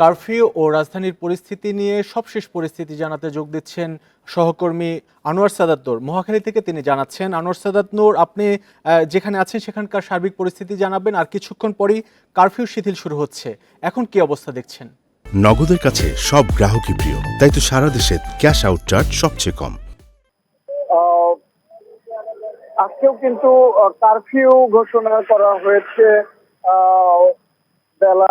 Curfew ও রাজধানীর পরিস্থিতি নিয়ে সবশেষ পরিস্থিতি জানাতে যোগ দিচ্ছেন সহকর্মী আনোয়ার সাদাত নূর। মহাখালী থেকে তিনি জানাচ্ছেন। আনোয়ার সাদাত নূর, আপনি যেখানে আছেন সেখানকার সার্বিক পরিস্থিতি জানাবেন। আর কিছুক্ষণ পরেই কারফিউ শিথিল শুরু হচ্ছে, এখন কি অবস্থা দেখছেন? নগদের কাছে সব গ্রাহকই প্রিয়, তাই তো সারা দেশে ক্যাশ আউট চার্জ সবচেয়ে কম। আজকেও কিন্তু কারফিউ ঘোষণা করা হয়েছে। বেলা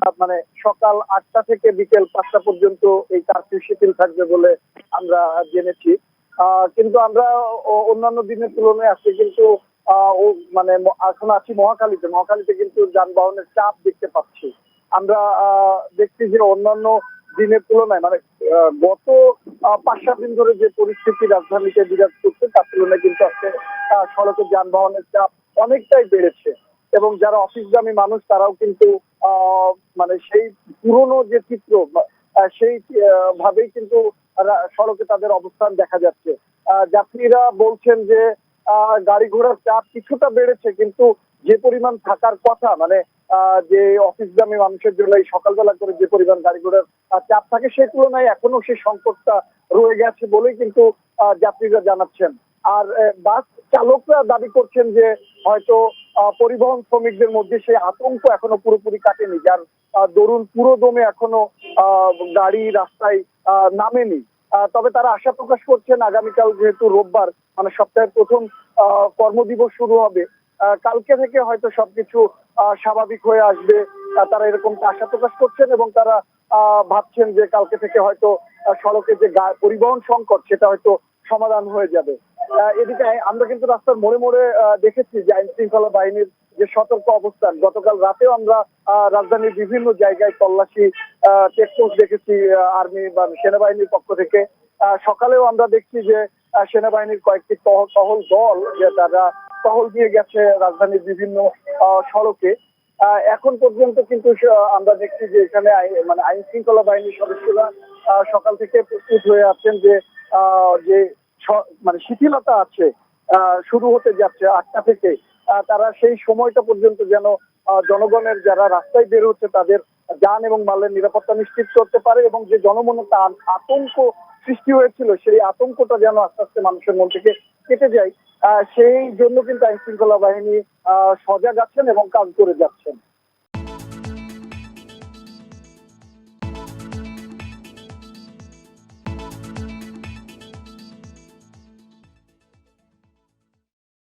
সকাল 8টা থেকে বিকেল 5টা পর্যন্ত এই কারফিউ শিথিল থাকবে বলে আমরা জেনেছি। কিন্তু আমরা অন্যান্য দিনের তুলনায় আজকে কিন্তু এখন আছি মহাখালীতে কিন্তু যানবাহনের চাপ দেখতে পাচ্ছি। আমরা দেখছি যে অন্যান্য দিনের তুলনায় গত 5-7 দিন ধরে যে পরিস্থিতি রাজধানীতে বিরাজ করছে তার তুলনায় কিন্তু আজকে সড়কে যানবাহনের চাপ অনেকটাই বেড়েছে এবং যারা অফিসগামী মানুষ তারাও কিন্তু সেই পুরনো যে চিত্র সেই ভাবেই কিন্তু সড়কে তাদের অবস্থান দেখা যাচ্ছে। যাত্রীরা বলছেন যে গাড়ি ঘোড়ার চাপ কিছুটা বেড়েছে, কিন্তু যে পরিমাণ থাকার কথা যে অফিসগামী মানুষের জন্য এই সকালবেলা করে যে পরিমাণ গাড়ি ঘোড়ার চাপ থাকে সেই তুলনায় এখনো সেই সংকটটা রয়ে গেছে বলেই কিন্তু যাত্রীরা জানাচ্ছেন। আর বাস চালকরা দাবি করছেন যে হয়তো পরিবহন শ্রমিকদের মধ্যে সেই আতঙ্ক এখনো পুরোপুরি কাটেনি, যার দরুন পুরো দমে এখনো গাড়ি রাস্তায় নামেনি। তবে তারা আশা প্রকাশ করছেন আগামীকাল যেহেতু রোববার সপ্তাহের প্রথম কর্মদিবস শুরু হবে, কালকে থেকে হয়তো সবকিছু স্বাভাবিক হয়ে আসবে। তারা এরকম আশা প্রকাশ করছেন এবং তারা ভাবছেন যে কালকে থেকে হয়তো সড়কে যে পরিবহন সংকট সেটা হয়তো সমাধান হয়ে যাবে। এদিকে আমরা কিন্তু রাস্তার মোড়ে মোড়ে দেখেছি যে আইন শৃঙ্খলা বাহিনীর যে সতর্ক অবস্থান। গতকাল রাতেও আমরা রাজধানীর বিভিন্ন জায়গায় তল্লাশি চেকপোস্ট দেখেছি আর্মি বা সেনাবাহিনীর পক্ষ থেকে। সকালেও আমরা দেখছি যে সেনাবাহিনীর কয়েকটি টহল দল যে তারা টহল দিয়ে গেছে রাজধানীর বিভিন্ন সড়কে। এখন পর্যন্ত কিন্তু আমরা দেখছি যে এখানে আইন শৃঙ্খলা বাহিনীর সদস্যরা সকাল থেকে প্রস্তুত হয়ে আছেন যে যে শিথিলতা আছে শুরু হতে যাচ্ছে 8টা থেকে, তারা সেই সময়টা পর্যন্ত যেন জনগণের যারা রাস্তায় বের হচ্ছে তাদের যান এবং মালের নিরাপত্তা নিশ্চিত করতে পারে এবং যে জনমনে আতঙ্ক সৃষ্টি হয়েছিল সেই আতঙ্কটা যেন আস্তে আস্তে মানুষের মন থেকে কেটে যায়, সেই জন্য কিন্তু আইন শৃঙ্খলা বাহিনী সজাগ আছেন এবং কাজ করে যাচ্ছেন।